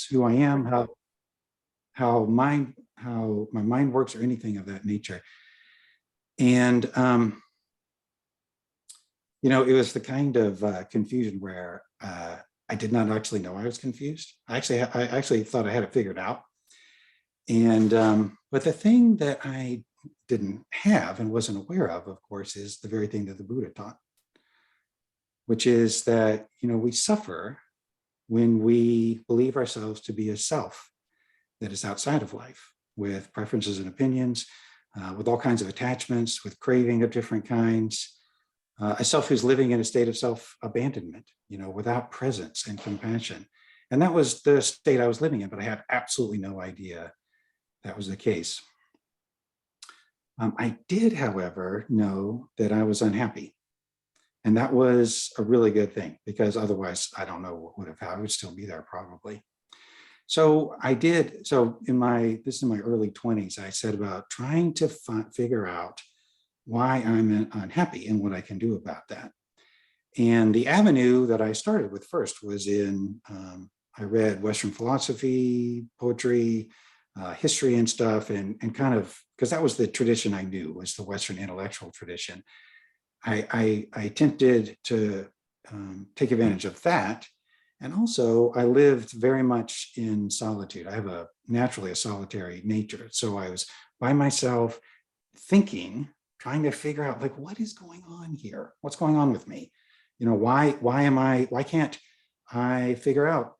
who I am, how my mind works, or anything of that nature. And it was the kind of confusion where I did not actually know I was confused. I actually thought I had it figured out. And but the thing that I didn't have and wasn't aware of course, is the very thing that the Buddha taught, which is that we suffer when we believe ourselves to be a self that is outside of life, with preferences and opinions, with all kinds of attachments, with craving of different kinds, a self who's living in a state of self-abandonment, without presence and compassion. And that was the state I was living in, but I had absolutely no idea that was the case. I did, however, know that I was unhappy. And that was a really good thing, because otherwise, I don't know what would have happened. I would still be there probably. So I did. So this is in my early 20s, I set about trying to figure out why I'm unhappy and what I can do about that. And the avenue that I started with first was I read Western philosophy, poetry, history and stuff, and kind of, because that was the tradition I knew, was the Western intellectual tradition. I attempted to take advantage of that. And also I lived very much in solitude. I have naturally a solitary nature. So I was by myself thinking, trying to figure out, like, what is going on here? What's going on with me? Why can't I figure out,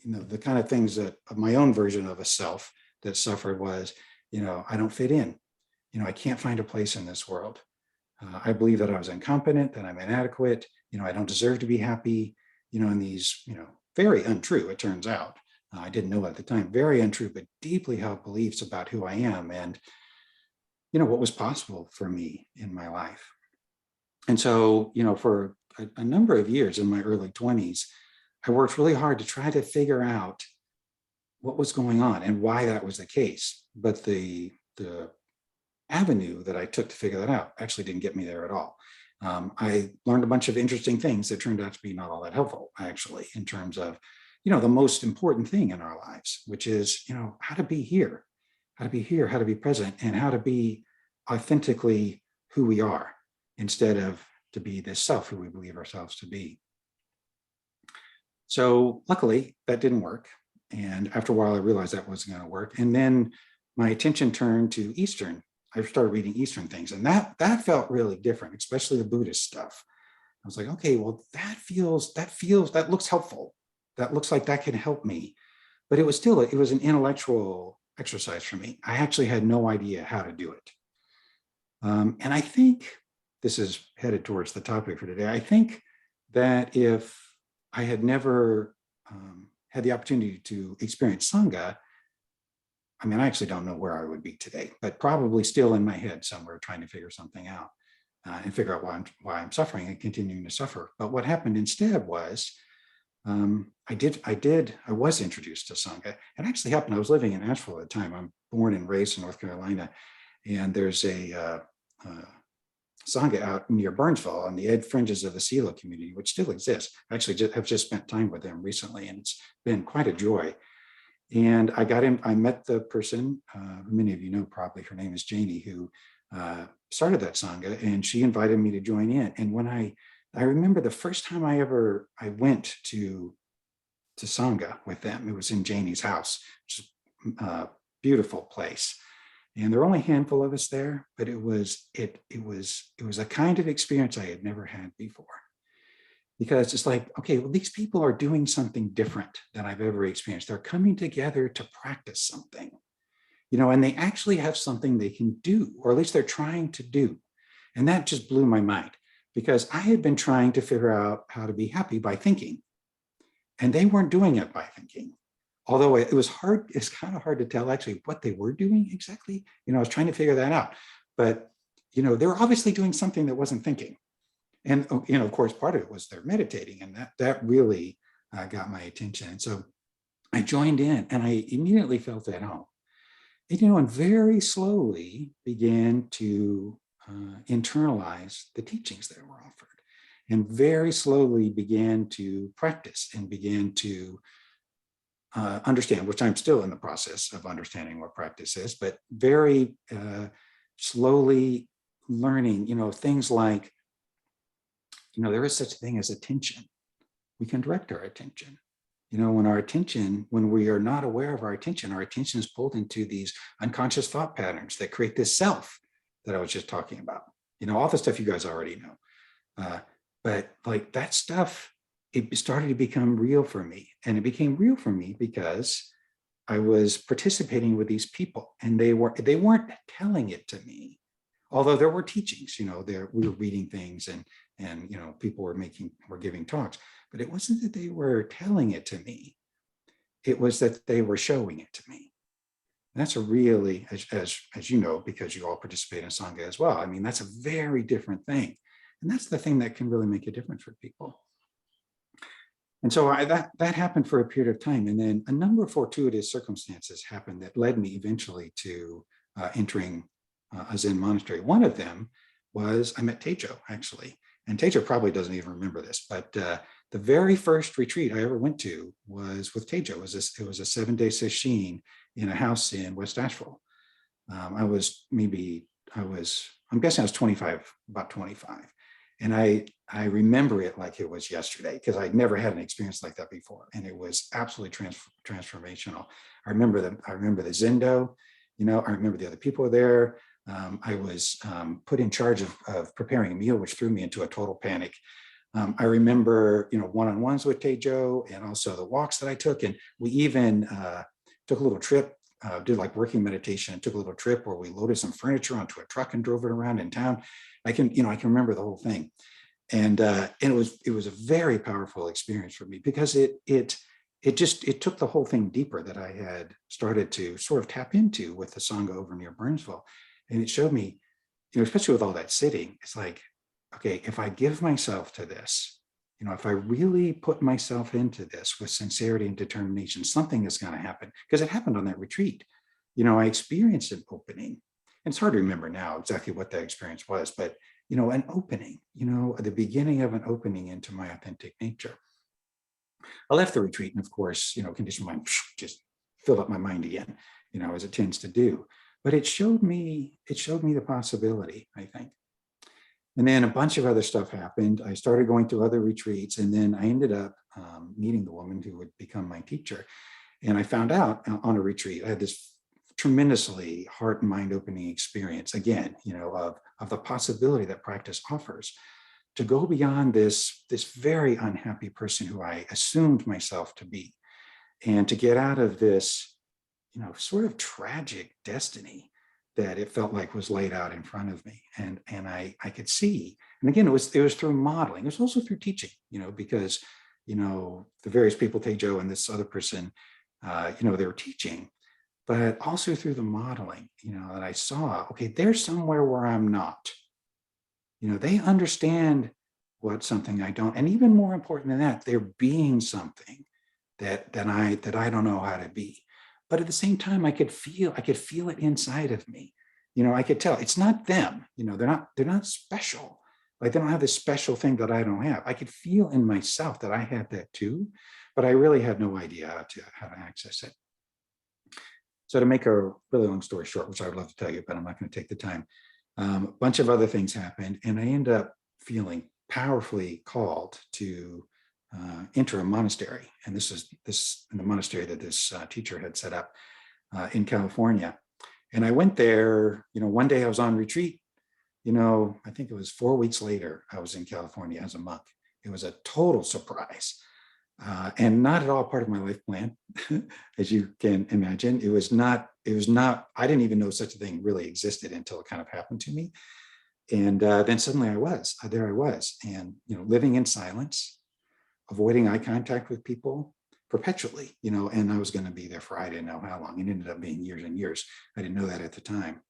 the kind of things that my own version of a self that suffered was, I don't fit in. I can't find a place in this world. I believe that I was incompetent, that I'm inadequate. I don't deserve to be happy. And these, very untrue, it turns out. I didn't know at the time, very untrue, but deeply held beliefs about who I am and, what was possible for me in my life. And so, for a number of years in my early 20s, I worked really hard to try to figure out what was going on and why that was the case. But the avenue that I took to figure that out actually didn't get me there at all. I learned a bunch of interesting things that turned out to be not all that helpful, actually, in terms of, the most important thing in our lives, which is, how to be here, how to be present, and how to be authentically who we are, instead of to be this self who we believe ourselves to be. So luckily that didn't work. And after a while, I realized that wasn't going to work. And then my attention turned to Eastern. I started reading Eastern things, and that felt really different, especially the Buddhist stuff. I was like, okay, well, that looks helpful. That looks like that can help me. But it was an intellectual exercise for me. I actually had no idea how to do it. And I think this is headed towards the topic for today. I think that if I had never had the opportunity to experience Sangha, I actually don't know where I would be today, but probably still in my head somewhere trying to figure something out and figure out why I'm suffering and continuing to suffer. But what happened instead was I was introduced to Sangha. It actually happened. I was living in Asheville at the time. I'm born and raised in North Carolina, and there's a Sangha out near Burnsville on the ed fringes of the Sila community, which still exists. I actually have just spent time with them recently, and it's been quite a joy. And I met the person, who many of you know probably, her name is Janie, who started that Sangha, and she invited me to join in. And when I remember the first time I went to Sangha with them, it was in Janie's house, which is a beautiful place. And there were only a handful of us there, but it was a kind of experience I had never had before. Because it's like, okay, well, these people are doing something different than I've ever experienced. They're coming together to practice something, and they actually have something they can do, or at least they're trying to do. And that just blew my mind, because I had been trying to figure out how to be happy by thinking, and they weren't doing it by thinking. Although it was hard, it's kind of hard to tell actually what they were doing exactly. I was trying to figure that out, but they were obviously doing something that wasn't thinking. And, of course, part of it was their meditating, and that really got my attention. And so I joined in, and I immediately felt at home. And very slowly began to internalize the teachings that were offered, and very slowly began to practice and began to understand, which I'm still in the process of understanding what practice is, but very slowly learning, things like, there is such a thing as attention. We can direct our attention. When we are not aware of our attention is pulled into these unconscious thought patterns that create this self that I was just talking about. All the stuff you guys already know. But like that stuff, it started to become real for me. And it became real for me because I was participating with these people, and they weren't telling it to me. Although there were teachings, we were reading things and people were giving talks, but it wasn't that they were telling it to me. It was that they were showing it to me. And that's a really, as you know, because you all participate in Sangha as well. I mean, that's a very different thing. And that's the thing that can really make a difference for people. And so that happened for a period of time. And then a number of fortuitous circumstances happened that led me eventually to entering a Zen monastery. One of them was I met Tejo, actually. And Tejo probably doesn't even remember this, but the very first retreat I ever went to was with Tejo. It was a 7-day sesshin in a house in West Asheville. I'm guessing I was 25, about 25. And I remember it like it was yesterday, because I'd never had an experience like that before. And it was absolutely transformational. I remember the Zendo, I remember the other people there. I was put in charge of preparing a meal, which threw me into a total panic. I remember, one-on-ones with Tejo, and also the walks that I took. And we even took a little trip, did like working meditation, and took a little trip where we loaded some furniture onto a truck and drove it around in town. I can remember the whole thing. And it was a very powerful experience for me, because it took the whole thing deeper that I had started to sort of tap into with the Sangha over near Burnsville. And it showed me, especially with all that sitting, it's like, okay, if I give myself to this, if I really put myself into this with sincerity and determination, something is going to happen. Because it happened on that retreat. I experienced an opening. And it's hard to remember now exactly what that experience was, but, an opening, the beginning of an opening into my authentic nature. I left the retreat, and of course, conditioned mind just filled up my mind again, as it tends to do. But it showed me the possibility, I think. And then a bunch of other stuff happened. I started going to other retreats, and then I ended up meeting the woman who would become my teacher. And I found out on a retreat, I had this tremendously heart and mind opening experience, again, of the possibility that practice offers to go beyond this very unhappy person who I assumed myself to be, and to get out of this sort of tragic destiny that it felt like was laid out in front of me. And I could see, and again, it was through modeling. It was also through teaching, because, the various people, Tejo and this other person, they were teaching, but also through the modeling, that I saw, okay, they're somewhere where I'm not. They understand what something I don't, and even more important than that, they're being something that I don't know how to be. But at the same time, I could feel it inside of me. I could tell it's not them. They're not special. Like, they don't have this special thing that I don't have. I could feel in myself that I had that too, but I really had no idea how to access it. So to make a really long story short, which I would love to tell you, but I'm not going to take the time, a bunch of other things happened, and I ended up feeling powerfully called to enter a monastery. And this is the monastery that this teacher had set up in California. And I went there, one day I was on retreat, I think it was 4 weeks later, I was in California as a monk. It was a total surprise. And not at all part of my life plan, as you can imagine. It was not, I didn't even know such a thing really existed until it kind of happened to me. And then suddenly there I was, and, living in silence, avoiding eye contact with people perpetually, and I was going to be there for I didn't know how long. It ended up being years and years. I didn't know that at the time.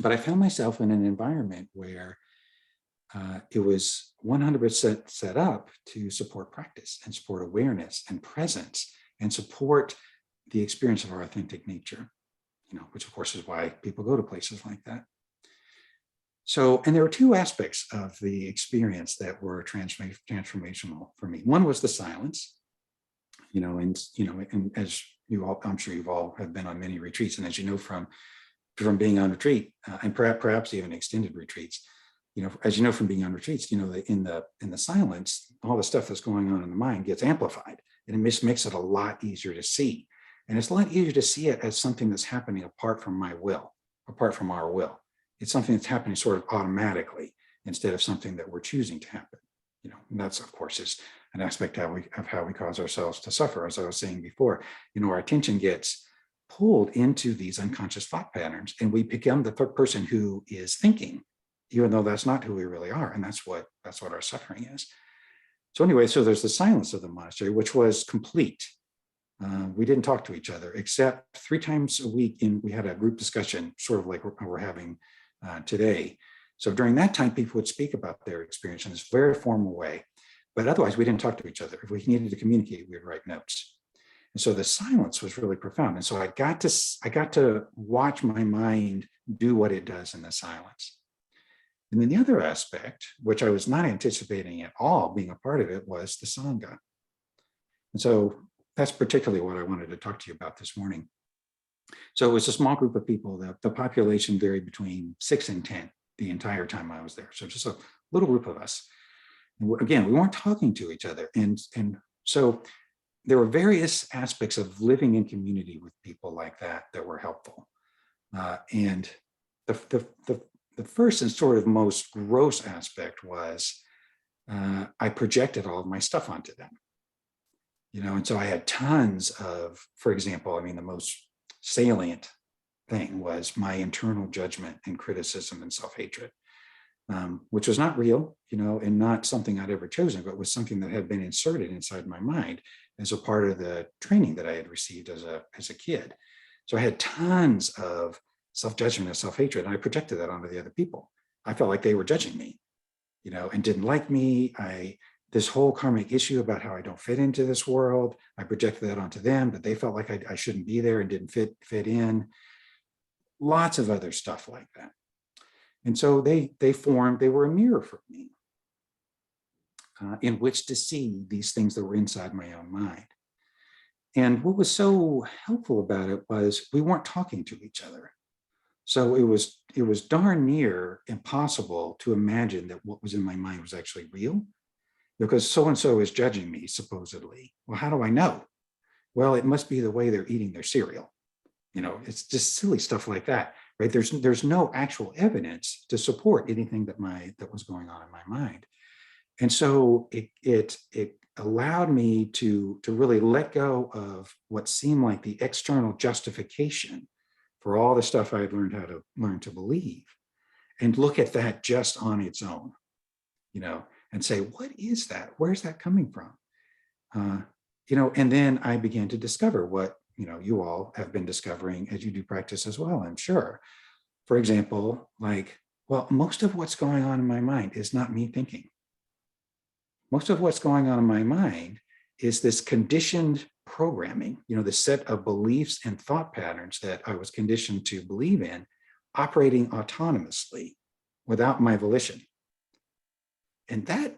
But I found myself in an environment where it was 100% set up to support practice and support awareness and presence and support the experience of our authentic nature, which of course is why people go to places like that. So, and there were two aspects of the experience that were transformational for me. One was the silence. and as you all, I'm sure you've all have been on many retreats, and as you know from being on retreat, and perhaps even extended retreats, as you know from being on retreats, in the silence, all the stuff that's going on in the mind gets amplified, and it makes it a lot easier to see. And it's a lot easier to see it as something that's happening apart from my will, apart from our will. It's something that's happening sort of automatically instead of something that we're choosing to happen. And that's, of course, is an aspect of how we cause ourselves to suffer. As I was saying before, our attention gets pulled into these unconscious thought patterns, and we become the third person who is thinking, even though that's not who we really are. And that's what our suffering is. So anyway, so there's the silence of the monastery, which was complete. We didn't talk to each other except 3 times a week. We had a group discussion, sort of like we're having today. So during that time, people would speak about their experience in this very formal way. But otherwise, we didn't talk to each other. If we needed to communicate, we would write notes. And so the silence was really profound. And so I got to watch my mind do what it does in the silence. And then the other aspect, which I was not anticipating at all being a part of it, was the Sangha. And so that's particularly what I wanted to talk to you about this morning. So it was a small group of people. The population varied between 6 and 10 the entire time I was there. So just a little group of us. And again, we weren't talking to each other. And so there were various aspects of living in community with people like that were helpful. And the first and sort of most gross aspect was I projected all of my stuff onto them. And so I had tons of, for example, the most salient thing was my internal judgment and criticism and self-hatred, which was not real, and not something I'd ever chosen, but was something that had been inserted inside my mind as a part of the training that I had received as a kid. So I had tons of self-judgment and self-hatred, and I projected that onto the other people. I felt like they were judging me, and didn't like me. This whole karmic issue about how I don't fit into this world, I projected that onto them, but they felt like I shouldn't be there and didn't fit in. Lots of other stuff like that. And so they were a mirror for me in which to see these things that were inside my own mind. And what was so helpful about it was we weren't talking to each other. So it was darn near impossible to imagine that what was in my mind was actually real, because so-and-so is judging me, supposedly. Well, how do I know? Well, it must be the way they're eating their cereal. It's just silly stuff like that, right? There's no actual evidence to support anything that was going on in my mind. And so it allowed me to really let go of what seemed like the external justification for all the stuff I had learned to believe, and look at that just on its own, and say, what is that? Where's that coming from? And then I began to discover what, you all have been discovering as you do practice as well, I'm sure. For example, most of what's going on in my mind is not me thinking. Most of what's going on in my mind is this conditioned programming, the set of beliefs and thought patterns that I was conditioned to believe in, operating autonomously without my volition. And that,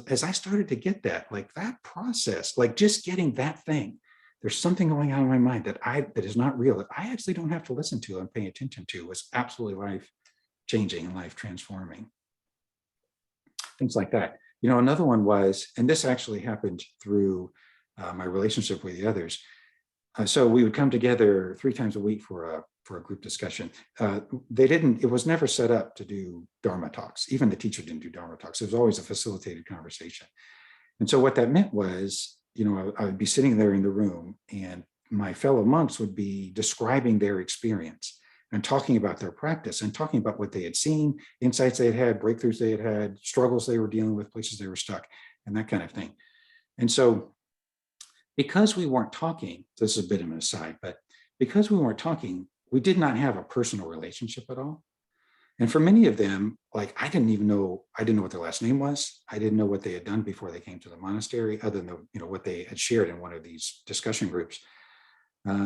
as I started to get that, that process, just getting that thing, there's something going on in my mind that is not real, that I actually don't have to listen to and pay attention to, was absolutely life-changing and life-transforming. Things like that. Another one was, and this actually happened through my relationship with the others. So we would come together 3 times a week for a group discussion. It was never set up to do Dharma talks. Even the teacher didn't do Dharma talks. It was always a facilitated conversation. And so what that meant was, I would be sitting there in the room, and my fellow monks would be describing their experience and talking about their practice and talking about what they had seen, insights they had, breakthroughs they had, struggles they were dealing with, places they were stuck, and that kind of thing. And so because we weren't talking, this is a bit of an aside, but because we weren't talking, we did not have a personal relationship at all. And for many of them, I didn't know what their last name was. I didn't know what they had done before they came to the monastery, other than what they had shared in one of these discussion groups. I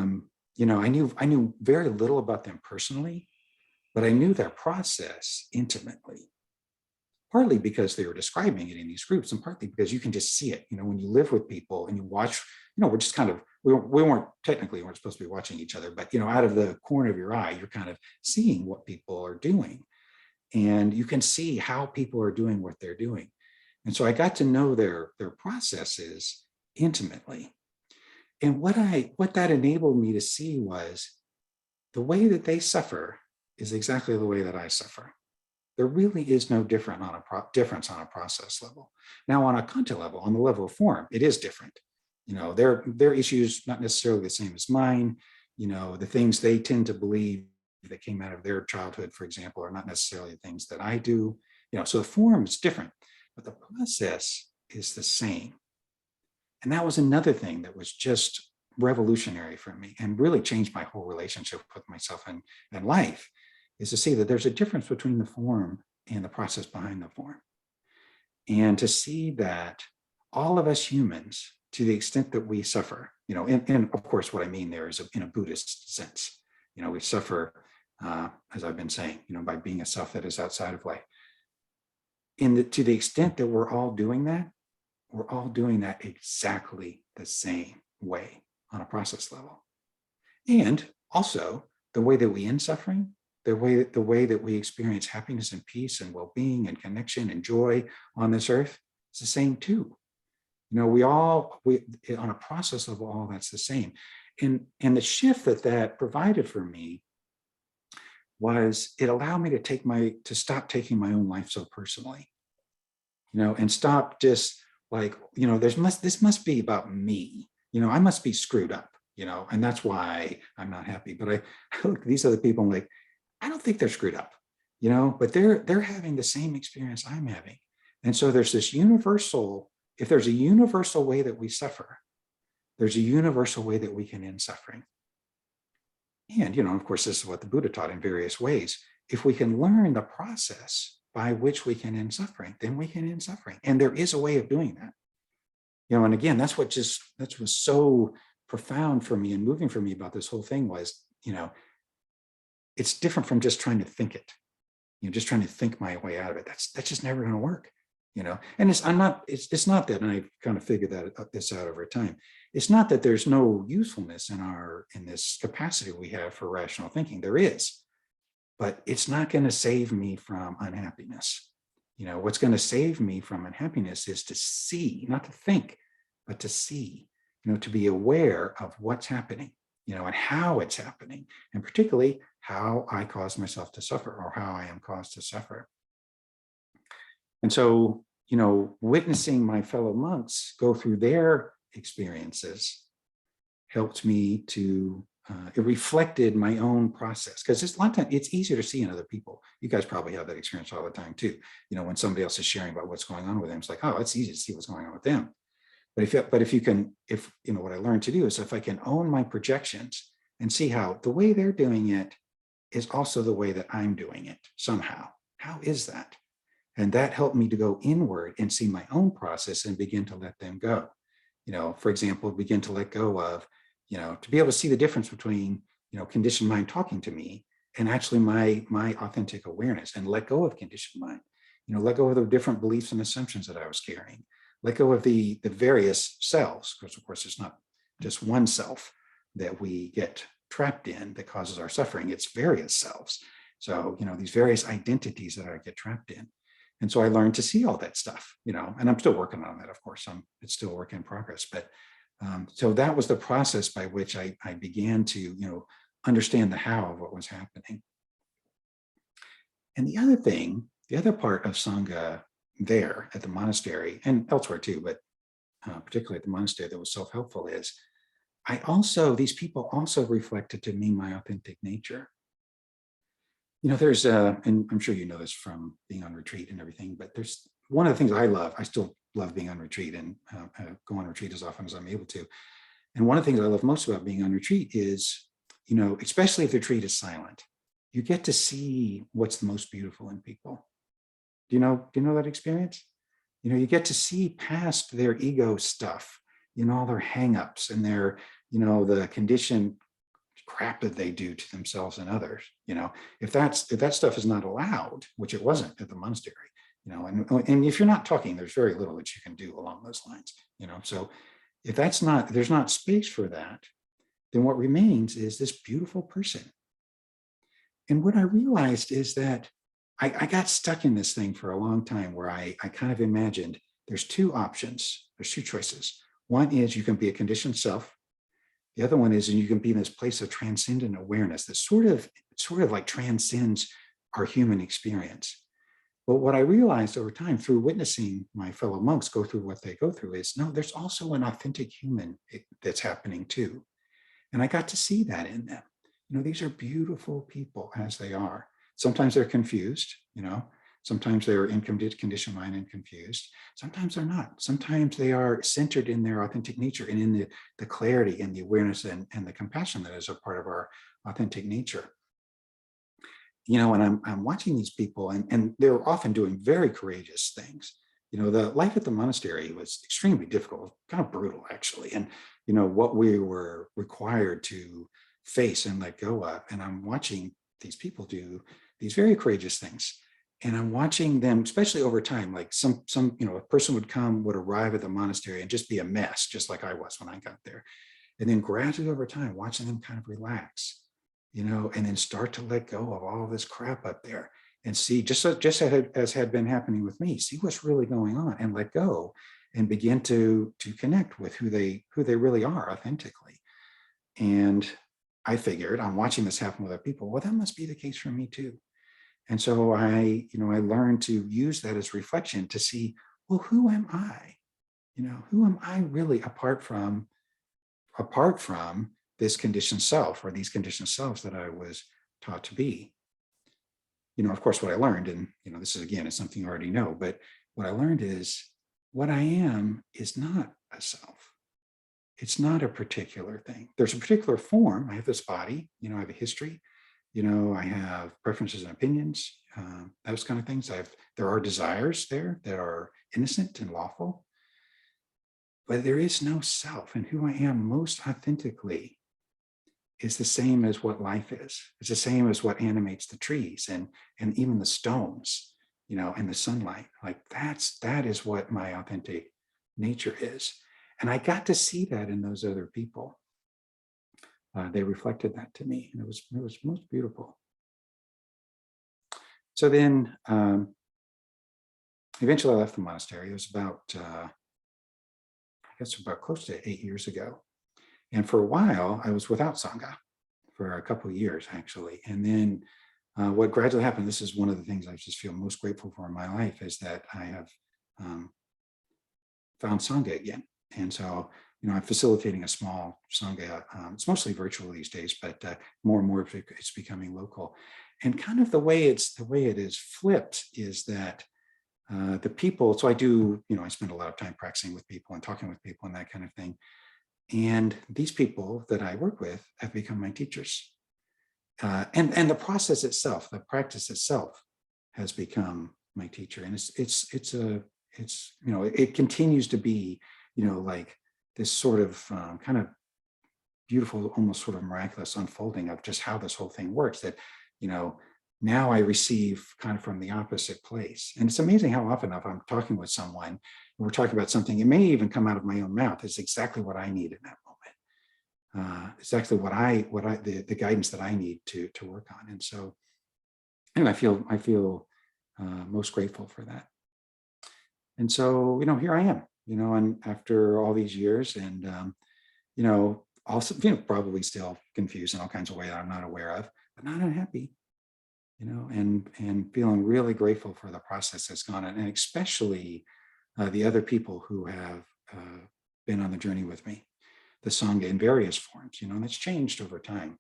knew very little about them personally, but I knew their process intimately. partly because they were describing it in these groups, and partly because you can just see it. When you live with people and you watch, we're just kind of, we weren't supposed to be watching each other, but out of the corner of your eye, you're kind of seeing what people are doing, and you can see how people are doing what they're doing. And so I got to know their processes intimately. And what that enabled me to see was the way that they suffer is exactly the way that I suffer. There really is no difference on a process level. Now, on a content level, on the level of form, it is different. Their issues not necessarily the same as mine. The things they tend to believe that came out of their childhood, for example, are not necessarily the things that I do. So the form is different, but the process is the same. And that was another thing that was just revolutionary for me and really changed my whole relationship with myself and life, is to see that there's a difference between the form and the process behind the form. And to see that all of us humans, to the extent that we suffer, and of course, what I mean there is in a Buddhist sense, we suffer, as I've been saying, by being a self that is outside of life. To the extent that we're all doing that, we're all doing that exactly the same way on a process level. And also the way that we end suffering, the way that we experience happiness and peace and well-being and connection and joy on this earth, is the same too. We on a process level, all that's the same. And the shift that provided for me was it allowed me to stop taking my own life so personally, and stop just like, this must be about me, I must be screwed up, and that's why I'm not happy. But I look at these other people, I'm like, I don't think they're screwed up, but they're having the same experience I'm having. And so there's this universal, if there's a universal way that we suffer, there's a universal way that we can end suffering. And, of course, this is what the Buddha taught in various ways. If we can learn the process by which we can end suffering, then we can end suffering. And there is a way of doing that. And again, that's what was so profound for me and moving for me about this whole thing was, it's different from just trying to think it, just trying to think my way out of it. That's just never going to work, and it's not that, and I kind of figured this out over time. It's not that there's no usefulness in this capacity we have for rational thinking. There is, but it's not going to save me from unhappiness. What's going to save me from unhappiness is to see, not to think, but to see, to be aware of what's happening, and how it's happening, and particularly how I cause myself to suffer or how I am caused to suffer. And so, witnessing my fellow monks go through their experiences helped me to, it reflected my own process, because a lot of times it's easier to see in other people. You guys probably have that experience all the time too. When somebody else is sharing about what's going on with them, it's like, oh, it's easy to see what's going on with them. But what I learned to do is if I can own my projections and see how the way they're doing it is also the way that I'm doing it somehow. How is that? And that helped me to go inward and see my own process and begin to let them go. For example, begin to let go of, to be able to see the difference between, conditioned mind talking to me and actually my authentic awareness, and let go of conditioned mind, let go of the different beliefs and assumptions that I was carrying, let go of the various selves, because of course it's not just one self that we get trapped in that causes our suffering. It's various selves. So, these various identities that I get trapped in. And so I learned to see all that stuff, and I'm still working on that, of course. It's still a work in progress. But so that was the process by which I began to, understand the how of what was happening. And the other part of Sangha there at the monastery and elsewhere too, but particularly at the monastery that was self-helpful is these people also reflected to me my authentic nature. There's and I'm sure you know this from being on retreat and everything, but there's one of the things I love. I still love being on retreat and go on retreat as often as I'm able to. And one of the things I love most about being on retreat is, especially if the retreat is silent, you get to see what's the most beautiful in people. Do you know that experience? You get to see past their ego stuff, all their hangups and their, the conditioned crap that they do to themselves and others. If that stuff is not allowed, which it wasn't at the monastery, and if you're not talking, there's very little that you can do along those lines, So if there's not space for that, then what remains is this beautiful person. And what I realized is that I got stuck in this thing for a long time where I kind of imagined there's two options, there's two choices. One is you can be a conditioned self. The other one is you can be in this place of transcendent awareness that sort of like transcends our human experience. But what I realized over time through witnessing my fellow monks go through what they go through is, no, there's also an authentic human that's happening too. And I got to see that in them. These are beautiful people as they are. Sometimes they're confused, sometimes they're in conditioned mind and confused. Sometimes they're not. Sometimes they are centered in their authentic nature and in the clarity and the awareness and the compassion that is a part of our authentic nature. And I'm watching these people and they're often doing very courageous things. The life at the monastery was extremely difficult, kind of brutal actually. And, what we were required to face and let go of. And I'm watching these people do these very courageous things. And I'm watching them, especially over time, like some, a person would arrive at the monastery and just be a mess, just like I was when I got there. And then gradually over time, watching them kind of relax, and then start to let go of all of this crap up there and see, just as had been happening with me, see what's really going on and let go and begin to connect with who they really are authentically. And I figured, I'm watching this happen with other people, well, that must be the case for me too. And so I learned to use that as reflection to see, well, who am I? Who am I really apart from this conditioned self or these conditioned selves that I was taught to be? Of course, what I learned, and this is, again, it's something you already know, but what I learned is what I am is not a self. It's not a particular thing. There's a particular form. I have this body, I have a history, I have preferences and opinions, those kind of things. There are desires there that are innocent and lawful, but there is no self. And who I am most authentically is the same as what life is. It's the same as what animates the trees and even the stones, and the sunlight. Like that is what my authentic nature is. And I got to see that in those other people. They reflected that to me, and it was most beautiful. So then, eventually I left the monastery. It was about close to 8 years ago. And for a while, I was without Sangha for a couple of years, actually. And then what gradually happened, this is one of the things I just feel most grateful for in my life, is that I have found Sangha again. And so, I'm facilitating a small Sangha. It's mostly virtual these days, but more and more it's becoming local. And kind of the way it is flipped is that the people, so I do, I spend a lot of time practicing with people and talking with people and that kind of thing. And these people that I work with have become my teachers. And the process itself, the practice itself has become my teacher. And it continues to be, like this sort of kind of beautiful, almost sort of miraculous unfolding of just how this whole thing works, that, now I receive kind of from the opposite place. And it's amazing how often if I'm talking with someone and we're talking about something, it may even come out of my own mouth. It's exactly what I need in that moment. Exactly the guidance that I need to work on. And so, and I feel most grateful for that. And so, here I am, and after all these years, and also, probably still confused in all kinds of ways that I'm not aware of, but not unhappy, and feeling really grateful for the process that's gone on, and especially the other people who have been on the journey with me, the Sangha in various forms, and it's changed over time.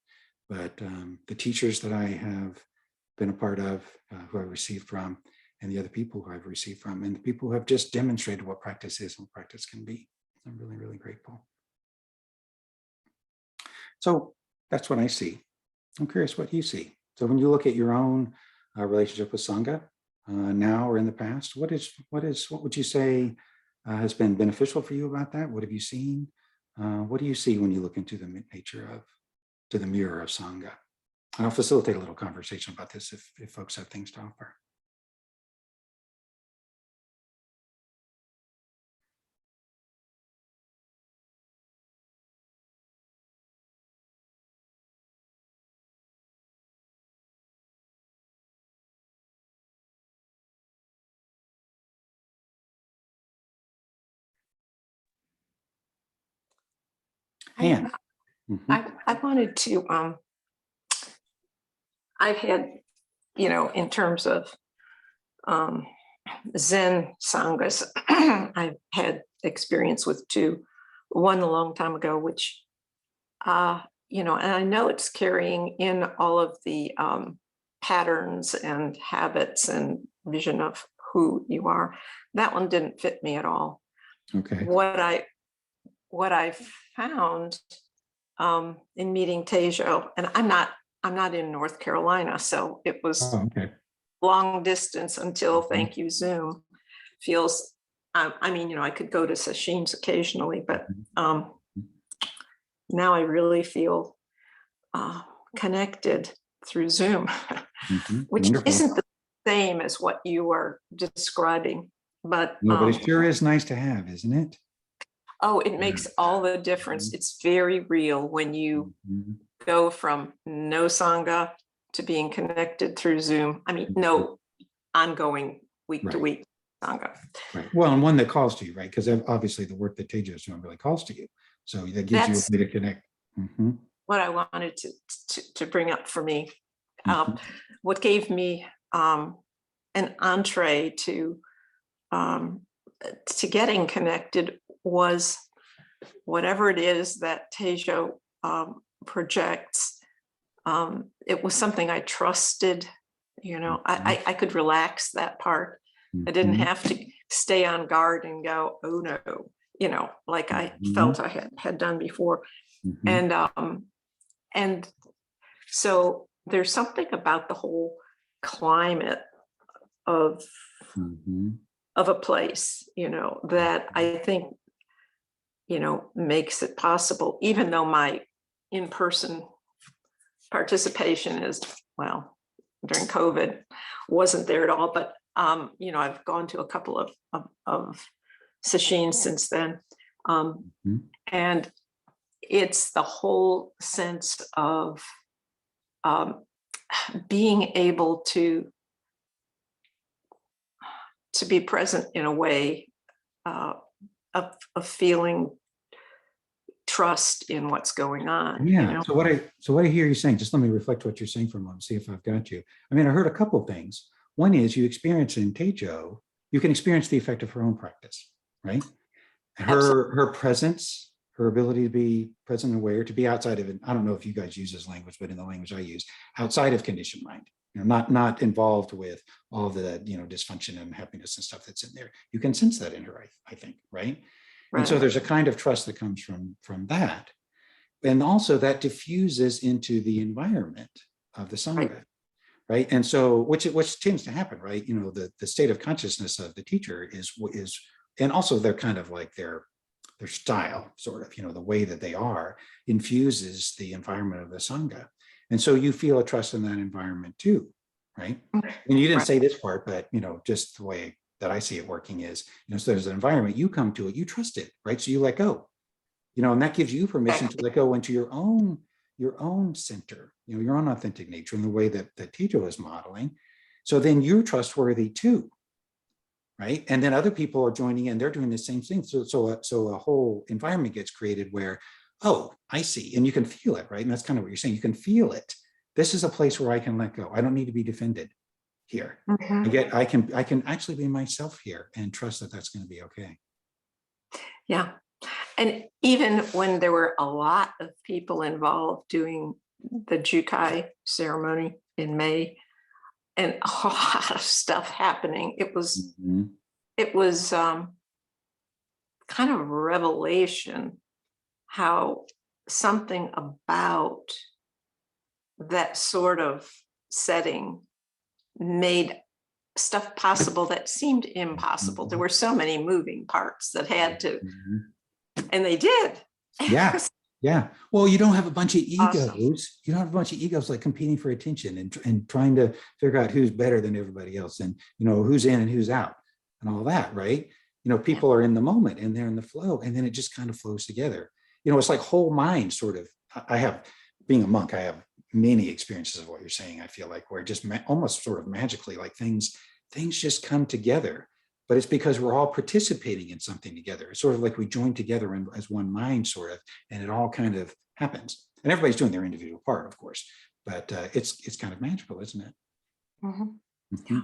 But the teachers that I have been a part of, who I've received from, and the other people who I've received from, and the people who have just demonstrated what practice is and what practice can be. I'm really, really grateful. So that's what I see. I'm curious what you see. So when you look at your own relationship with Sangha, now or in the past, what would you say has been beneficial for you about that? What have you seen? What do you see when you look into the mirror of Sangha? And I'll facilitate a little conversation about this if folks have things to offer. And I wanted to, I've had, in terms of Zen Sanghas, I've had experience with two. One a long time ago, which, and I know it's carrying in all of the patterns and habits and vision of who you are. That one didn't fit me at all. okay. What I found in meeting Tejo, and I'm not in North Carolina, so it was Okay. long distance until thank you Zoom. Feels, I could go to sessions occasionally, but now I really feel connected through Zoom, which Wonderful. isn't the same as what you are describing, but No, but it sure is nice to have, isn't it? oh, it makes all the difference. It's very real when you go from no Sangha to being connected through Zoom. No ongoing week to week Sangha. Right. Well, and one that calls to you, right? Because obviously the work that Tejo is doing really calls to you. So that gives you a way to connect. What I wanted to bring up for me. What gave me an entree to getting connected was whatever it is that Tejo projects. It was something I trusted. I could relax that part. I didn't have to stay on guard and go, oh no, like I felt I had done before. And so there's something about the whole climate of a place, that I think, makes it possible, even though my in-person participation is, well, during COVID wasn't there at all, but I've gone to a couple of sessions since then. And it's the whole sense of being able to be present in a way of feeling trust in what's going on. Yeah. So what I hear you saying, just let me reflect what you're saying for a moment, see if I've got you. I heard a couple of things. One is you experience in Tejo, you can experience the effect of her own practice, right? Her presence, her ability to be present and aware, to be outside of it. I don't know if you guys use this language, but in the language I use, outside of conditioned mind, not involved with all the, dysfunction and happiness and stuff that's in there. You can sense that in her, I think, right? And so there's a kind of trust that comes from that. And also that diffuses into the environment of the Sangha, right? And so, which tends to happen, right? The state of consciousness of the teacher is, and also they're kind of like their style, sort of, the way that they are infuses the environment of the Sangha. And so you feel a trust in that environment too, right? And you didn't say this part, but, just the way that I see it working is, so there's an environment, you come to it, you trust it, right? So you let go, and that gives you permission to let go into your own center, your own authentic nature in the way that Tejo is modeling. So then you're trustworthy too, right? And then other people are joining in, they're doing the same thing. So a whole environment gets created where, oh, I see, and you can feel it, right? And that's kind of what you're saying. You can feel it. This is a place where I can let go. I don't need to be defended here. I can actually be myself here and trust that that's going to be okay. Yeah. And even when there were a lot of people involved doing the Jukai ceremony in May and a lot of stuff happening, it was kind of a revelation how something about that sort of setting made stuff possible that seemed impossible. There were so many moving parts that had to, and they did. Yeah. Yeah. Well, you don't have a bunch of egos. Awesome. You don't have a bunch of egos like competing for attention and trying to figure out who's better than everybody else and, who's in and who's out and all that, right? People are in the moment and they're in the flow, and then it just kind of flows together. It's like whole mind sort of. Being a monk, I have many experiences of what you're saying. I feel like where just almost sort of magically, like things just come together but it's because we're all participating in something together. It's sort of like we join together as one mind, sort of, and it all kind of happens. And everybody's doing their individual part, of course, but it's kind of magical, isn't it? Mm-hmm. Mm-hmm.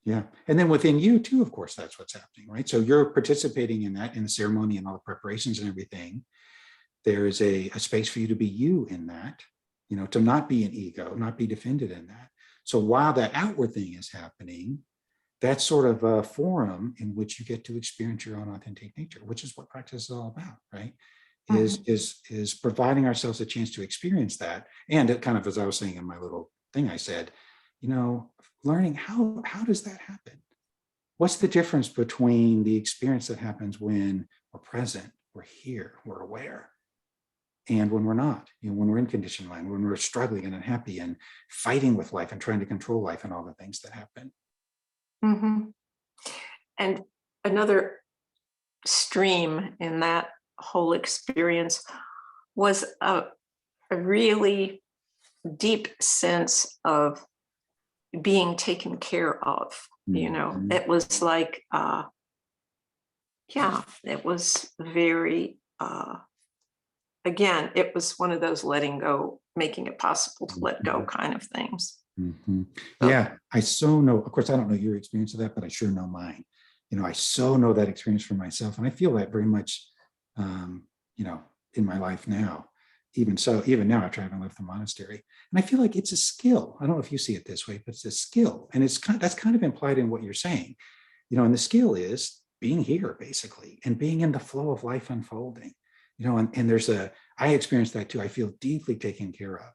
Yeah. And then within you too, of course, that's what's happening, right? So you're participating in that, in the ceremony and all the preparations and everything. There is a space for you to be you in that, you know, to not be an ego, not be defended in that. So while that outward thing is happening, that's sort of a forum in which you get to experience your own authentic nature, which is what practice is all about, right? Is providing ourselves a chance to experience that. And it kind of, as I was saying in my little thing, I said, you know, learning how does that happen? What's the difference between the experience that happens when we're present, we're here, we're aware, and when we're not, you know, when we're in conditioned mind, when we're struggling and unhappy and fighting with life and trying to control life and all the things that happen. Mm-hmm. And another stream in that whole experience was a really deep sense of being taken care of. You know, it was like, it was very, again, it was one of those letting go, making it possible to let go kind of things. Mm-hmm. So, yeah, I so know, of course, I don't know your experience of that, but I sure know mine. You know, I so know that experience for myself. And I feel that very much, you know, in my life now. Even so, even now after having left the monastery. And I feel like it's a skill. I don't know if you see it this way, but it's a skill. And it's that's kind of implied in what you're saying. You know, and the skill is being here, basically, and being in the flow of life unfolding. You know, and there's I experienced that too. I feel deeply taken care of.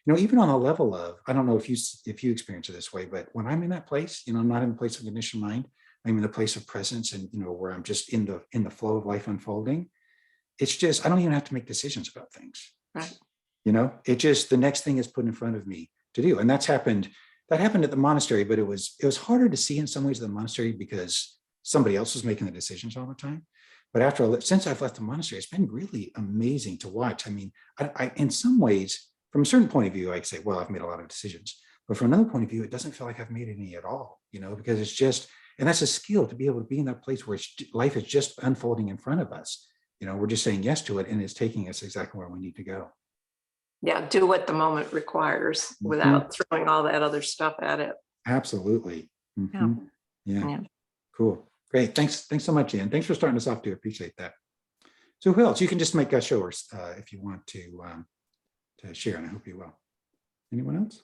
You know, even on the level of, I don't know if you experience it this way, but when I'm in that place, you know, I'm not in the place of conditioned mind, I'm in the place of presence, and, you know, where I'm just in the flow of life unfolding. It's just, I don't even have to make decisions about things. right. You know, it just, the next thing is put in front of me to do. And that happened at the monastery, but it was harder to see in some ways at the monastery because somebody else was making the decisions all the time. But since I've left the monastery, it's been really amazing to watch. I mean, I in some ways, from a certain point of view, I say, well, I've made a lot of decisions. But from another point of view, it doesn't feel like I've made any at all, you know, because it's just, and that's a skill to be able to be in that place where life is just unfolding in front of us. You know, we're just saying yes to it, and it's taking us exactly where we need to go. Yeah, do what the moment requires without throwing all that other stuff at it. Absolutely. Yeah. Cool. Great. Thanks so much, Ian. Thanks for starting us off too. Appreciate that. So who else? You can just make a show if you want to share, and I hope you will. Anyone else?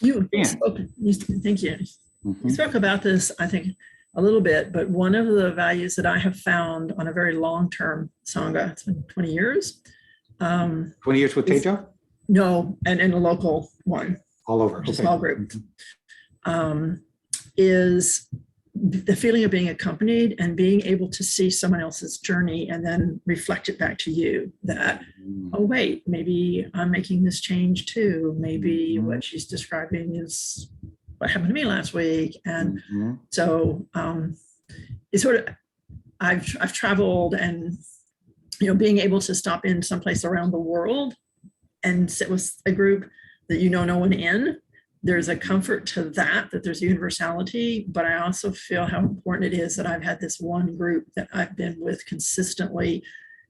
Thank you. You spoke about this, I think, a little bit, but one of the values that I have found on a very long-term Sangha, it's been 20 years. 20 years with Tejo? No, and in a local one. All over. Okay. A small group. Is the feeling of being accompanied and being able to see someone else's journey and then reflect it back to you that, oh, wait, maybe I'm making this change too. Maybe what she's describing is what happened to me last week. And so it's sort of, I've traveled, and, you know, being able to stop in someplace around the world and sit with a group that you know no one in, there's a comfort to that there's a universality, but I also feel how important it is that I've had this one group that I've been with consistently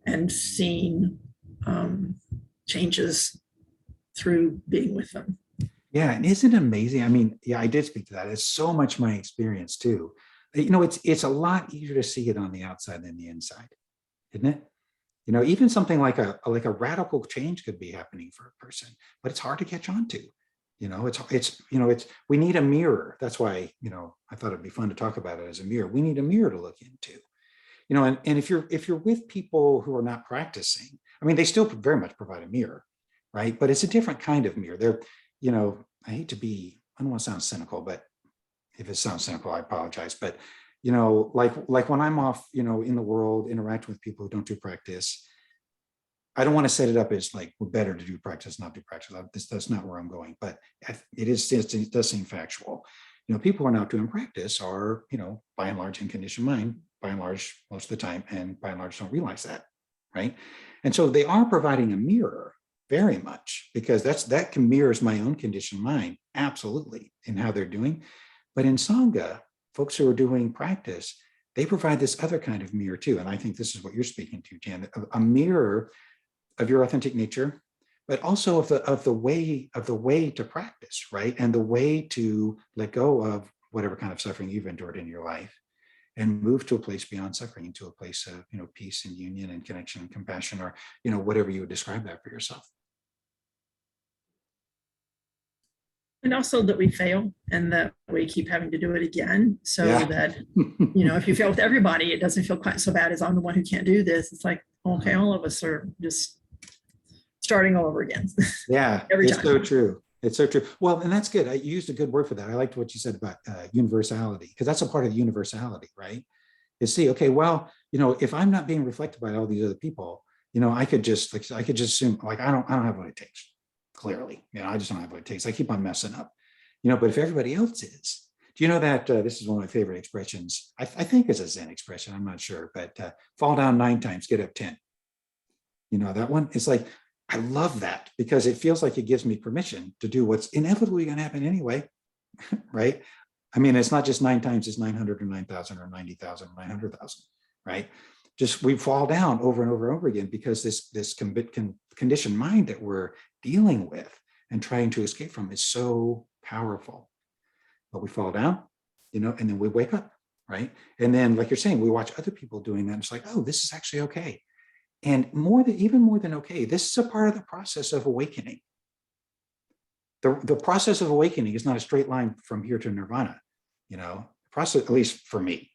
and seen changes through being with them. Yeah, and isn't it amazing? I mean, yeah, I did speak to that. It's so much my experience too. You know, it's a lot easier to see it on the outside than the inside, isn't it? You know, even something like a radical change could be happening for a person, but it's hard to catch on to. You know, we need a mirror. That's why, you know, I thought it'd be fun to talk about it as a mirror. We need a mirror to look into. You know, and if you're with people who are not practicing, I mean, they still very much provide a mirror, right? But it's a different kind of mirror. They're, you know, I don't want to sound cynical, but if it sounds cynical, I apologize. But like when I'm off, in the world, interacting with people who don't do practice, I don't want to set it up as like, we're better to do practice, not do practice. That's not where I'm going, but it does seem factual. People who are not doing practice are, by and large in conditioned mind, by and large, most of the time, and by and large don't realize that, right? And so they are providing a mirror very much, because that can mirrors my own conditioned mind, absolutely, in how they're doing. But in Sangha, folks who are doing practice, they provide this other kind of mirror too. And I think this is what you're speaking to, Jan, a mirror of your authentic nature, but also of the way to practice, right? And the way to let go of whatever kind of suffering you've endured in your life and move to a place beyond suffering, into a place of, peace and union and connection and compassion, or, whatever you would describe that for yourself. And also that we fail and that we keep having to do it again, so Yeah. that, if you fail with everybody, it doesn't feel quite so bad as I'm the one who can't do this. It's like, okay, all of us are just starting all over again. Yeah, Every it's time. so true. It's so true. Well, and that's good. You used a good word for that. I liked what you said about universality, because that's a part of the universality, right? Is see, okay, well, if I'm not being reflected by all these other people, I could just assume, like, I don't have what it takes. Clearly, I just don't have what it takes. I keep on messing up, but if everybody else is, do you know that this is one of my favorite expressions? I think it's a Zen expression. I'm not sure, but fall down 9 times, get up 10. That one? It's like, I love that, because it feels like it gives me permission to do what's inevitably going to happen anyway, right? I mean, it's not just 9 times, it's 900 or 9,000 or 90,000 or 900,000, right? Just we fall down over and over and over again, because this conditioned mind that we're dealing with and trying to escape from is so powerful. But we fall down, and then we wake up, right? And then, like you're saying, we watch other people doing that. And it's like, oh, this is actually okay. And even more than okay, this is a part of the process of awakening. The process of awakening is not a straight line from here to nirvana. Process, at least for me,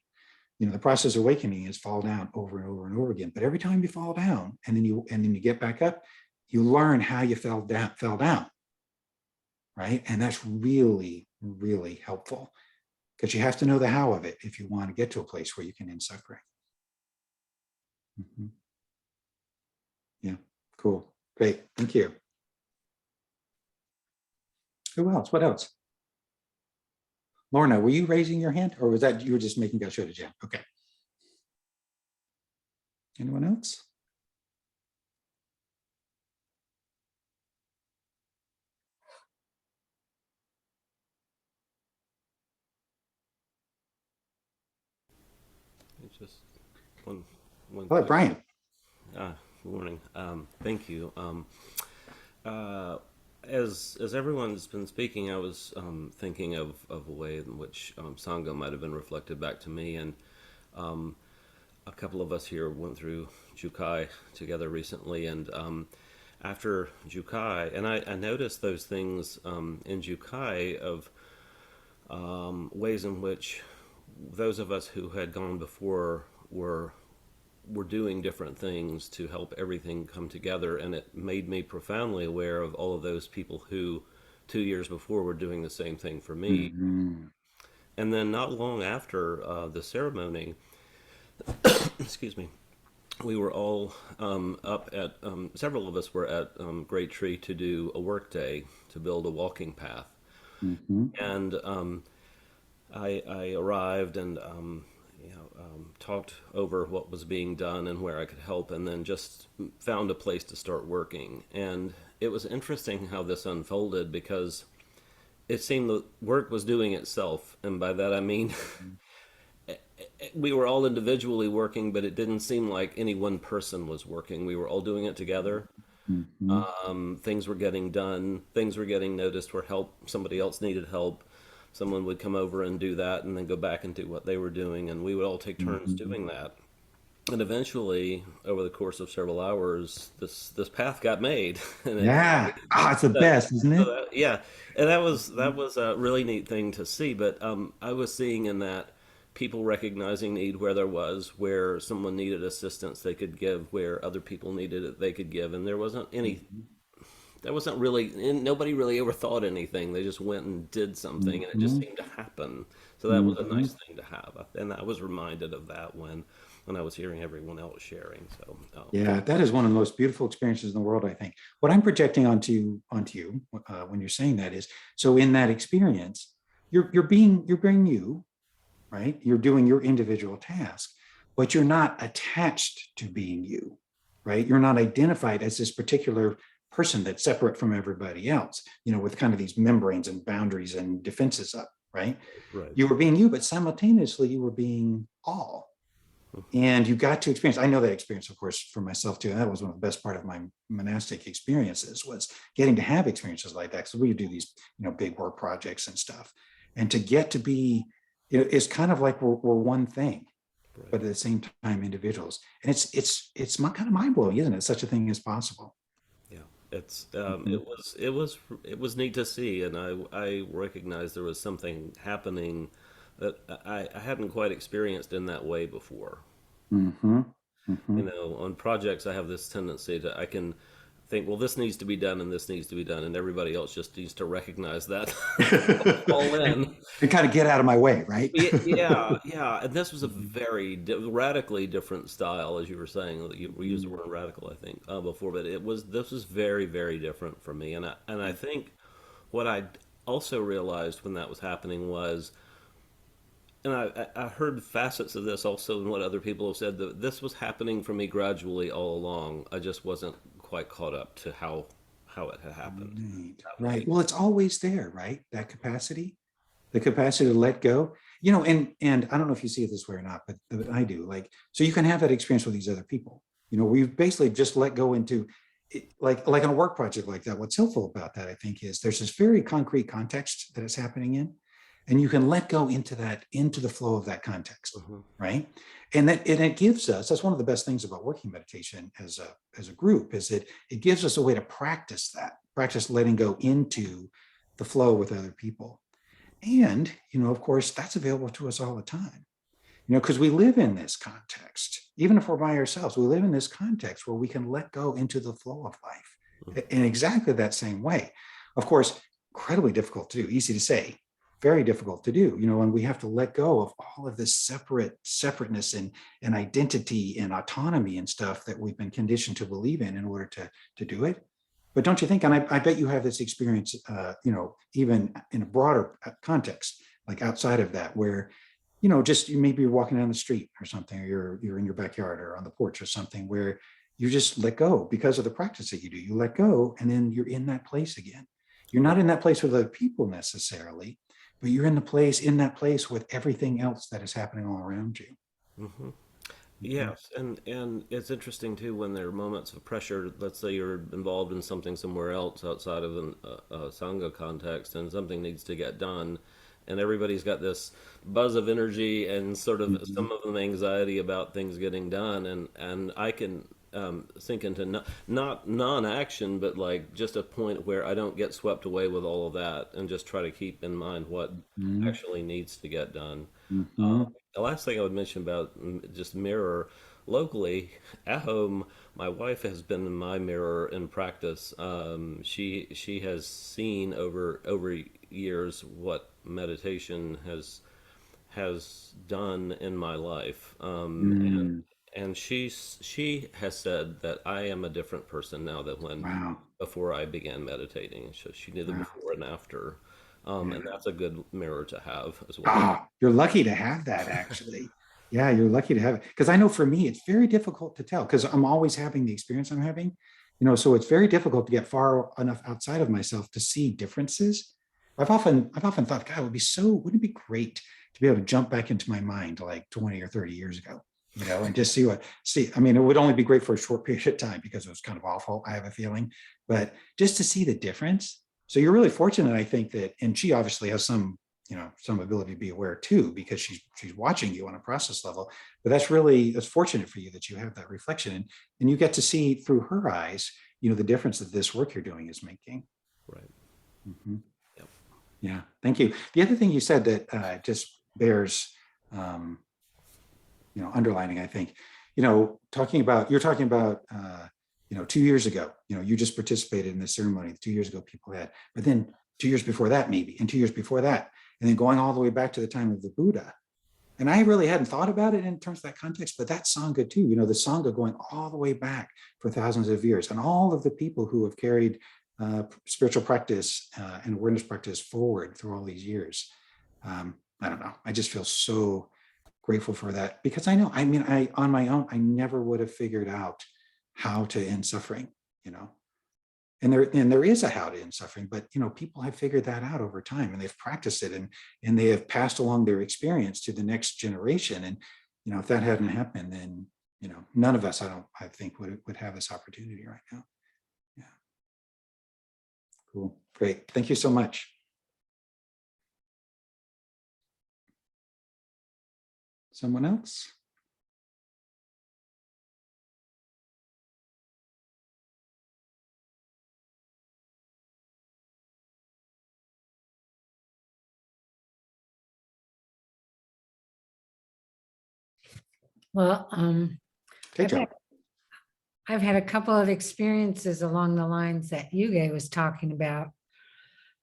the process of awakening is fall down over and over and over again. But every time you fall down and then you get back up, you learn how you fell down, right? And that's really, really helpful, because you have to know the how of it if you want to get to a place where you can end suffering. Mm-hmm. Yeah, cool. Great. Thank you. Who else? What else? Lorna, were you raising your hand, or was that you were just making go show to Jen? Okay. Anyone else? It's just one Oh, Brian. Good morning. Thank you. As everyone's been speaking, I was thinking of a way in which Sangha might have been reflected back to me, and a couple of us here went through Jukai together recently, and after Jukai, and I noticed those things in Jukai of ways in which those of us who had gone before were doing different things to help everything come together, and it made me profoundly aware of all of those people who 2 years before were doing the same thing for me. Mm-hmm. And then not long after the ceremony, excuse me, we were all up at, several of us were at Great Tree to do a work day to build a walking path. Mm-hmm. And I arrived and talked over what was being done and where I could help, and then just found a place to start working. And it was interesting how this unfolded, because it seemed the work was doing itself. And by that I mean we were all individually working, but it didn't seem like any one person was working. We were all doing it together. Mm-hmm. Things were getting done. Things were getting noticed where somebody else needed help. Someone would come over and do that and then go back and do what they were doing, and we would all take turns mm-hmm. doing that. And eventually, over the course of several hours, this path got made. And yeah, it's the best, isn't it? Yeah, and that was a really neat thing to see. But I was seeing in that people recognizing need where there was, where someone needed assistance they could give, where other people needed it they could give, and there wasn't any there wasn't really, and nobody really ever thought anything. They just went and did something, and it just seemed to happen. So that was a nice thing to have, and I was reminded of that when I was hearing everyone else sharing. So Yeah, that is one of the most beautiful experiences in the world, I think. What I'm projecting onto you when you're saying that is, so in that experience, you're being you, right? You're doing your individual task, but you're not attached to being you, right? You're not identified as this particular person that's separate from everybody else, with kind of these membranes and boundaries and defenses up, right? right. You were being you, but simultaneously you were being all. And you got to experience, I know that experience, of course, for myself too. And that was one of the best part of my monastic experiences, was getting to have experiences like that. So we do these, big work projects and stuff. And to get to be, it's kind of like we're one thing, Right. but at the same time, individuals. And it's kind of mind blowing, isn't it? Such a thing as possible. Yeah, it's it was neat to see, and I recognized there was something happening that I hadn't quite experienced in that way before. Mm-hmm. You Mm-hmm. know, on projects, I have this tendency to I can think, well, this needs to be done and this needs to be done, and everybody else just needs to recognize that, fall in. And kind of get out of my way, right? Yeah, yeah, and this was a very radically different style, as you were saying. We used the word radical, I think, before, but this was very, very different for me, and I think what I also realized when that was happening was, and I heard facets of this also in what other people have said, that this was happening for me gradually all along. I just wasn't quite caught up to how it had happened. Right. That was Right. Well, it's always there, right? That capacity, the capacity to let go, and I don't know if you see it this way or not, but I do. Like, so you can have that experience with these other people, where you basically just let go into it, like on a work project like that. What's helpful about that, I think, is there's this very concrete context that it's happening in, and you can let go into the flow of that context, Mhm. right? And it gives us, that's one of the best things about working meditation as a group, is that it gives us a way to practice letting go into the flow with other people. And, of course, that's available to us all the time, because we live in this context. Even if we're by ourselves, we live in this context where we can let go into the flow of life in exactly that same way. Of course, incredibly difficult to do, easy to say, very difficult to do, and we have to let go of all of this separateness and identity and autonomy and stuff that we've been conditioned to believe in order to do it. But don't you think, and I bet you have this experience, even in a broader context, like outside of that, where, just maybe you're walking down the street or something, or you're in your backyard or on the porch or something, where you just let go because of the practice that you do. You let go, and then you're in that place again. You're not in that place with other people necessarily, but you're in that place with everything else that is happening all around you. Mhm. Yes, and it's interesting too when there are moments of pressure. Let's say you're involved in something somewhere else outside of a sangha context, and something needs to get done, and everybody's got this buzz of energy and sort of Mhm. some of them anxiety about things getting done, and I can sink into not non-action, but like just a point where I don't get swept away with all of that, and just try to keep in mind what Mhm. actually needs to get done. Mhm. The last thing I would mention about just mirror locally at home, my wife has been in my mirror in practice. She has seen over years what meditation has done in my life, Mm. and she has said that I am a different person now than when Wow. before I began meditating. So she knew the Wow. before and after, Yeah. and that's a good mirror to have as well. You're lucky to have that, actually. Yeah, you're lucky to have it. Because I know for me, it's very difficult to tell, because I'm always having the experience I'm having, so it's very difficult to get far enough outside of myself to see differences. I've often thought, God, wouldn't it be great to be able to jump back into my mind like 20 or 30 years ago, and just see. I mean, it would only be great for a short period of time because it was kind of awful, I have a feeling, but just to see the difference. So you're really fortunate, I think, and she obviously has some ability to be aware too, because she's watching you on a process level. But that's fortunate for you that you have that reflection, and you get to see through her eyes, the difference that this work you're doing is making. Right. Mhm. Yep. Yeah, thank you. The other thing you said that just bears, underlining, I think, you're talking about 2 years ago, you just participated in this ceremony 2 years ago, people had, but then 2 years before that, maybe, and 2 years before that, and then going all the way back to the time of the Buddha. And I really hadn't thought about it in terms of that context, but that's Sangha too, the Sangha going all the way back for thousands of years, and all of the people who have carried spiritual practice and awareness practice forward through all these years. I don't know. I just feel so grateful for that, because I know, I on my own, I never would have figured out how to end suffering, and there is a how to end suffering, but people have figured that out over time, and they've practiced it, and they have passed along their experience to the next generation. And if that hadn't happened, then none of us, I think would have this opportunity right now. Yeah. Cool. Great. Thank you so much. Someone else? Well, Okay, Joe. I've had a couple of experiences along the lines that Yuge was talking about.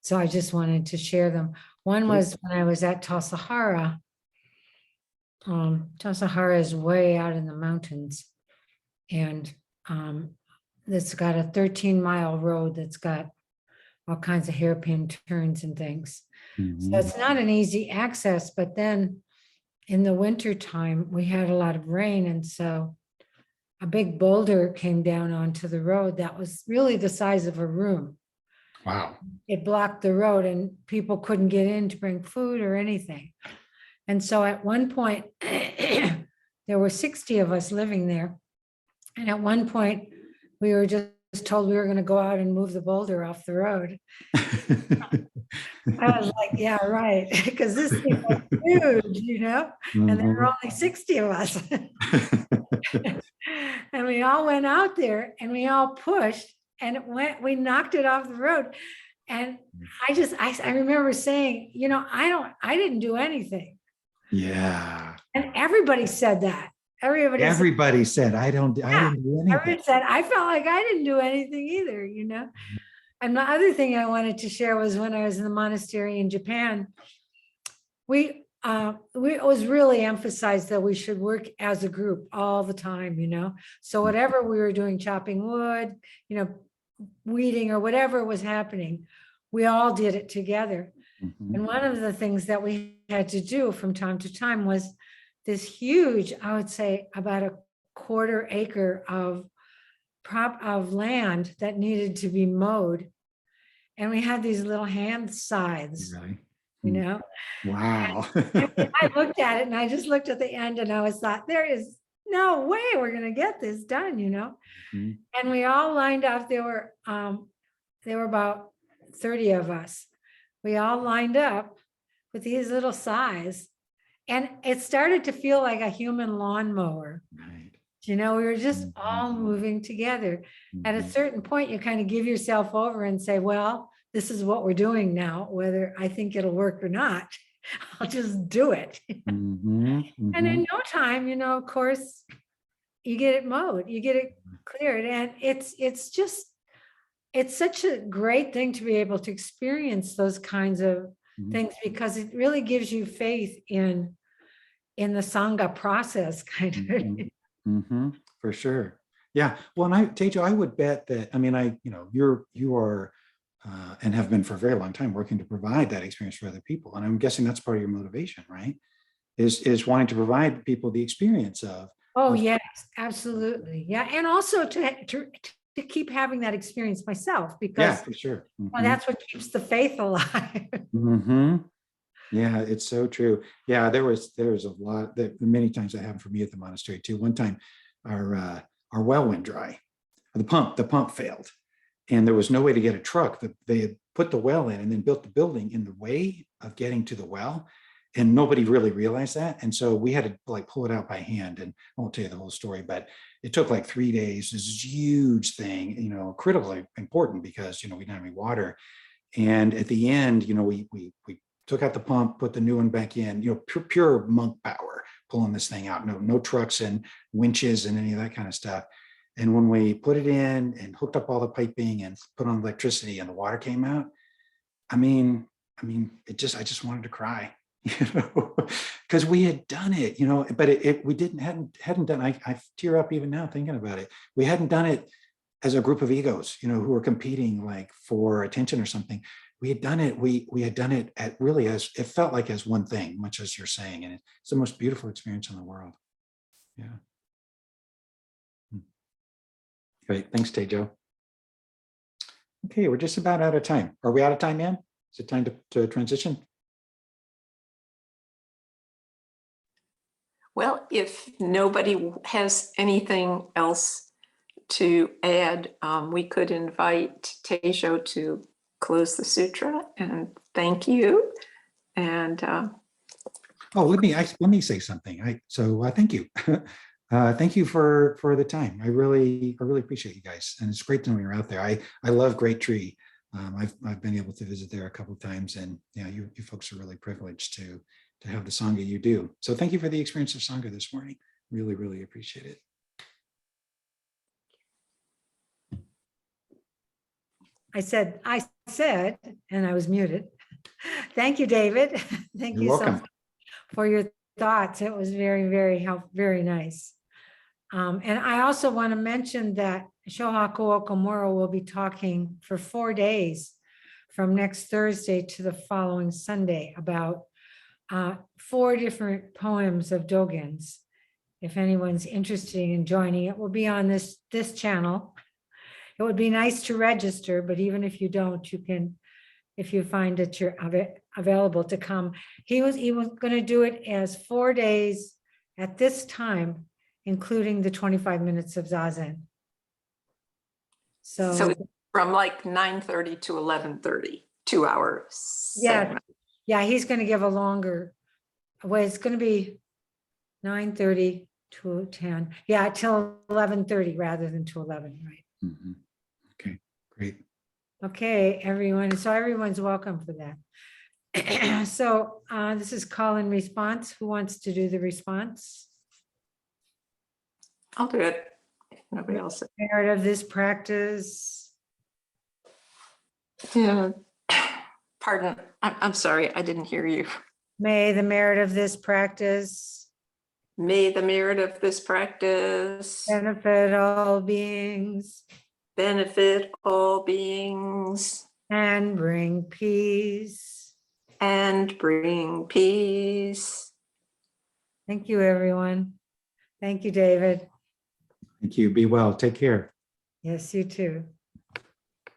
So I just wanted to share them. One was when I was at Tassajara. Tassajara is way out in the mountains. And it's got a 13-mile road that's got all kinds of hairpin turns and things. So it's not an easy access, but then in the winter time, we had a lot of rain. And so a big boulder came down onto the road that was really the size of a room. Wow. It blocked the road and people couldn't get in to bring food or anything. And so at one point, there were 60 of us living there. And at one point, we were just told we were going to go out and move the boulder off the road. I was like, yeah, right. Because this thing was huge, and there were only 60 of us. And we all went out there and we all pushed and we knocked it off the road. And I remember saying, I didn't do anything. Yeah. And everybody said that. Everybody said, I didn't do anything. Everybody said, I felt like I didn't do anything either, And the other thing I wanted to share was when I was in the monastery in Japan, it was really emphasized that we should work as a group all the time, So whatever we were doing, chopping wood, weeding or whatever was happening, we all did it together. And one of the things that we had to do from time to time was this huge, I would say about a quarter acre of land that needed to be mowed. And we had these little hand scythes, Wow. I looked at it and I just looked at the end and I was thought, there is no way we're going to get this done, And we all lined up. There were about 30 of us. We all lined up with these little scythes. And it started to feel like a human lawnmower. Right. We were just all moving together. At a certain point, you kind of give yourself over and say, well, this is what we're doing now, whether I think it'll work or not, I'll just do it. And in no time, of course, you get it mowed, you get it cleared. And it's such a great thing to be able to experience those kinds of things, because it really gives you faith in the Sangha process, kind of. For sure. Yeah. Well, and Tejo, I would bet that, you are and have been for a very long time working to provide that experience for other people. And I'm guessing that's part of your motivation, right? Is wanting to provide people the experience of. Oh, yes, absolutely. Yeah. And also to keep having that experience myself, because for sure. Well, that's what keeps the faith alive. Yeah, it's so true. Yeah, there's a lot that many times that happened for me at the monastery too. One time our well went dry. The pump failed, and there was no way to get a truck. They had put the well in and then built the building in the way of getting to the well, and nobody really realized that. And so we had to pull it out by hand. And I won't tell you the whole story, but it took 3 days. This huge thing, critically important because we didn't have any water. And at the end, we took out the pump, put the new one back in, pure monk power pulling this thing out. No trucks and winches and any of that kind of stuff. And when we put it in and hooked up all the piping and put on electricity and the water came out, I mean, I just wanted to cry, because we had done it, but we hadn't done, I tear up even now thinking about it. We hadn't done it as a group of egos, who were competing like for attention or something. We had done it. We had done it at really as it felt like as one thing, much as you're saying, and it's the most beautiful experience in the world. Yeah. Great. Thanks, Tejo. Okay, we're just about out of time. Are we out of time, Ann? Is it time to transition? Well, if nobody has anything else to add, we could invite Tejo to close the sutra, and thank you. And oh, let me say something. Thank you. Thank you for the time. I really appreciate you guys, and it's great to know you're out there. I love Great Tree. I've been able to visit there a couple of times, and you folks are really privileged to have the Sangha you do. So thank you for the experience of Sangha this morning. Really appreciate it. I said, and I was muted. Thank you, David. Thank You're you so welcome. much for your thoughts. It was very helpful, very nice. And I also want to mention that Shohaku Okamura will be talking for 4 days from next Thursday to the following Sunday about 4 different poems of Dogen's. If anyone's interested in joining, it will be on this channel. It would be nice to register, but even if you don't, you can, if you find that you're available to come. He was going to do it as 4 days at this time, including the 25 minutes of Zazen. so it's from like 9:30 to 11:30, 2 hours. Yeah, he's going to give a longer, well, it's going to be 9:30 to 10. Yeah, till 11:30 rather than to 11, right? Mm-hmm. Okay, great. Okay, everyone. So everyone's welcome for that. So this is call and response. Who wants to do the response? I'll do it. If nobody else. Merit of this practice. Yeah. Pardon. I'm sorry. I didn't hear you. May the merit of this practice May the merit of this practice benefit all beings benefit all beings and bring peace. and bring peace. Thank you, everyone. Thank you, David. Thank you. Be well. Take care. Yes, you too.